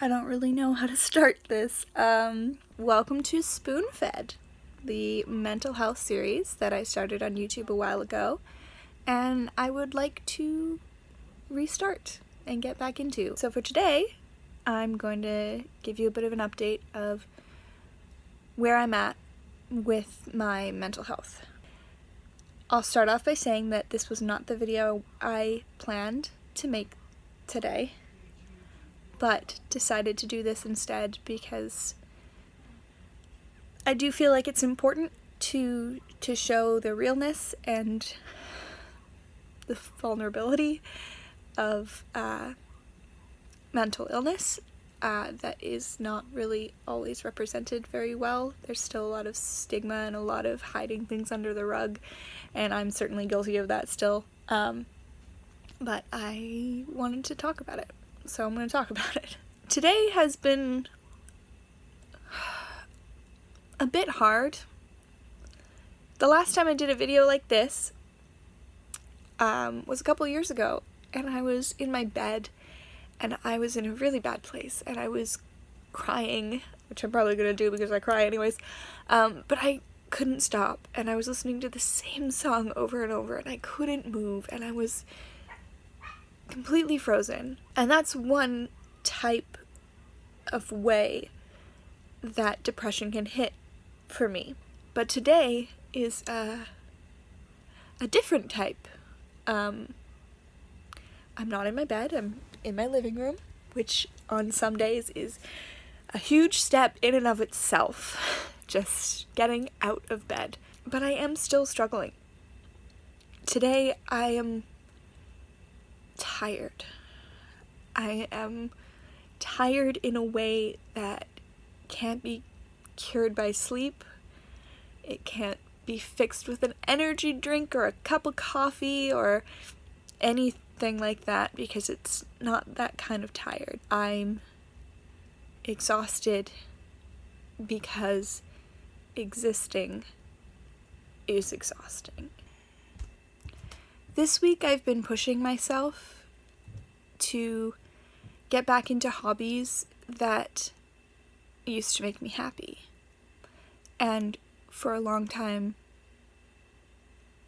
I don't really know how to start this. Welcome to SpoonFed, the mental health series that I started on YouTube a while ago, and I would like to restart and get back into. So for today, I'm going to give you a bit of an update of where I'm at with my mental health. I'll start off by saying that this was not the video I planned to make today, but decided to do this instead because I do feel like it's important to show the realness and the vulnerability of mental illness that is not really always represented very well. There's still a lot of stigma and a lot of hiding things under the rug, and I'm certainly guilty of that still. But I wanted to talk about it, so I'm going to talk about it. Today has been a bit hard. The last time I did a video like this was a couple years ago, and I was in my bed and I was in a really bad place and I was crying, which I'm probably going to do because I cry anyways, but I couldn't stop, and I was listening to the same song over and over, and I couldn't move, and I was completely frozen. And that's one type of way that depression can hit for me. But today is a different type. I'm not in my bed, I'm in my living room, which on some days is a huge step in and of itself, just getting out of bed. But I am still struggling. Today I am tired. I am tired in a way that can't be cured by sleep. It can't be fixed with an energy drink or a cup of coffee or anything like that, because it's not that kind of tired. I'm exhausted because existing is exhausting. This week I've been pushing myself to get back into hobbies that used to make me happy, and for a long time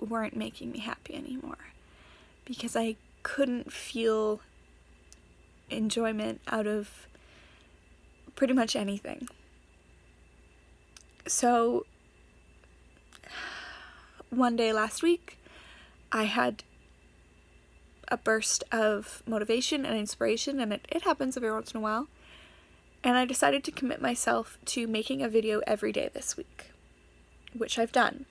weren't making me happy anymore, because I couldn't feel enjoyment out of pretty much anything. So one day last week I had a burst of motivation and inspiration, and it happens every once in a while, and I decided to commit myself to making a video every day this week, which I've done.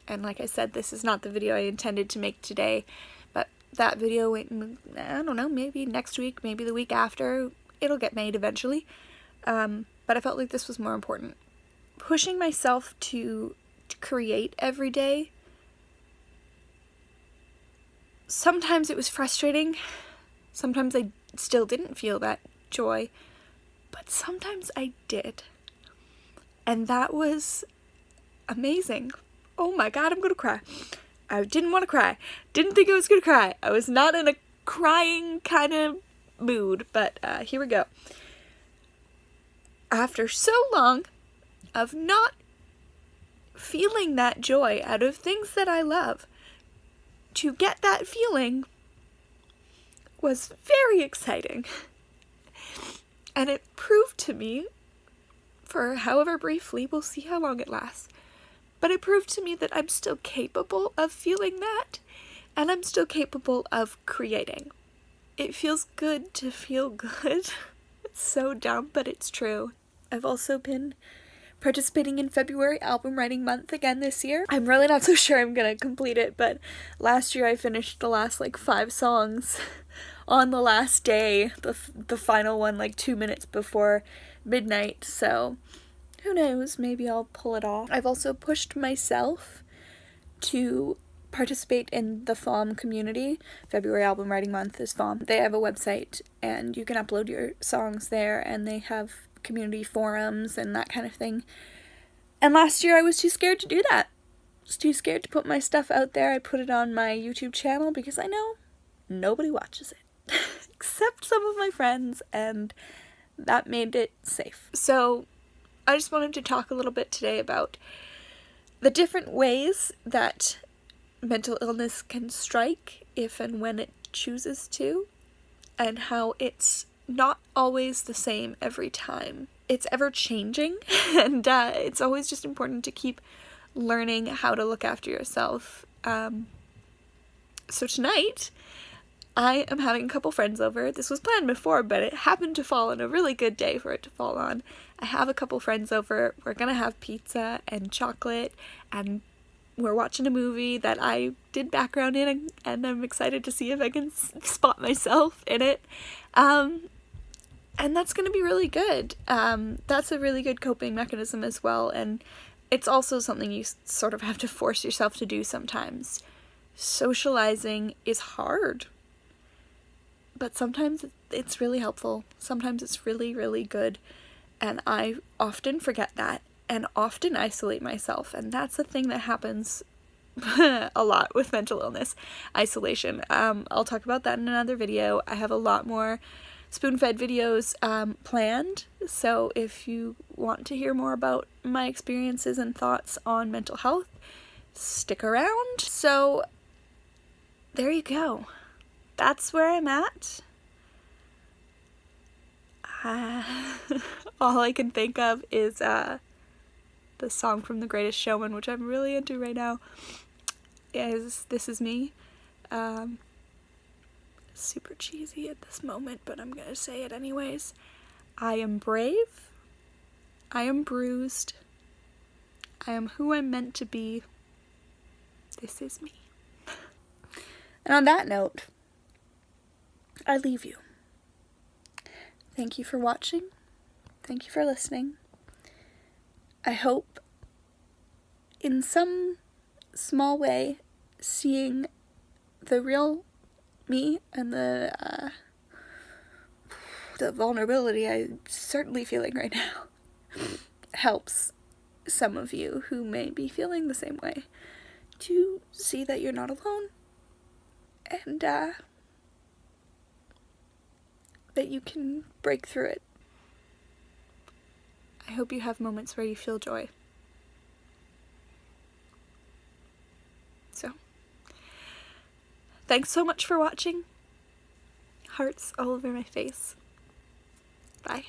And like I said, this is not the video I intended to make today, but that video, I don't know, maybe next week, maybe the week after, it'll get made eventually. But I felt like this was more important. Pushing myself to create every day, sometimes it was frustrating, sometimes I still didn't feel that joy, but sometimes I did. And that was amazing. Oh my god, I'm gonna cry. I didn't want to cry. Didn't think I was gonna cry. I was not in a crying kind of mood, but here we go. After so long of not feeling that joy out of things that I love, to get that feeling was very exciting. And it proved to me, for however briefly, we'll see how long it lasts, but it proved to me that I'm still capable of feeling that, and I'm still capable of creating. It feels good to feel good. It's so dumb, but it's true. I've also been participating in February album writing month again this year. I'm really not so sure I'm gonna complete it, but last year I finished the last 5 songs on the last day, the final one 2 minutes before midnight, so who knows, maybe I'll pull it off. I've also pushed myself to participate in the FOM community. February album writing month is FOM. They have a website and you can upload your songs there, and they have community forums and that kind of thing. And last year I was too scared to do that. I was too scared to put my stuff out there. I put it on my YouTube channel because I know nobody watches it except some of my friends, and that made it safe. So I just wanted to talk a little bit today about the different ways that mental illness can strike if and when it chooses to, and how it's not always the same every time. It's ever changing, and it's always just important to keep learning how to look after yourself. So tonight, I am having a couple friends over. This was planned before, but it happened to fall on a really good day for it to fall on. I have a couple friends over. We're gonna have pizza and chocolate, and we're watching a movie that I did background in, and I'm excited to see if I can spot myself in it. And that's gonna be really good. That's a really good coping mechanism as well, and it's also something you sort of have to force yourself to do sometimes. Socializing is hard, but sometimes it's really helpful. Sometimes it's really, really good, and I often forget that and often isolate myself, and that's a thing that happens a lot with mental illness, isolation. I'll talk about that in another video. I have a lot more SpoonFed videos planned, so if you want to hear more about my experiences and thoughts on mental health, stick around. So there you go. That's where I'm at. All I can think of is the song from The Greatest Showman, which I'm really into right now, is This Is Me. Super cheesy at this moment, but I'm gonna say it anyways. I am brave. I am bruised. I am who I'm meant to be. This is me. And on that note, I leave you. Thank you for watching. Thank you for listening. I hope in some small way seeing the real me and the vulnerability I'm certainly feeling right now helps some of you who may be feeling the same way to see that you're not alone, and that you can break through it. I hope you have moments where you feel joy. So, thanks so much for watching. Hearts all over my face. Bye.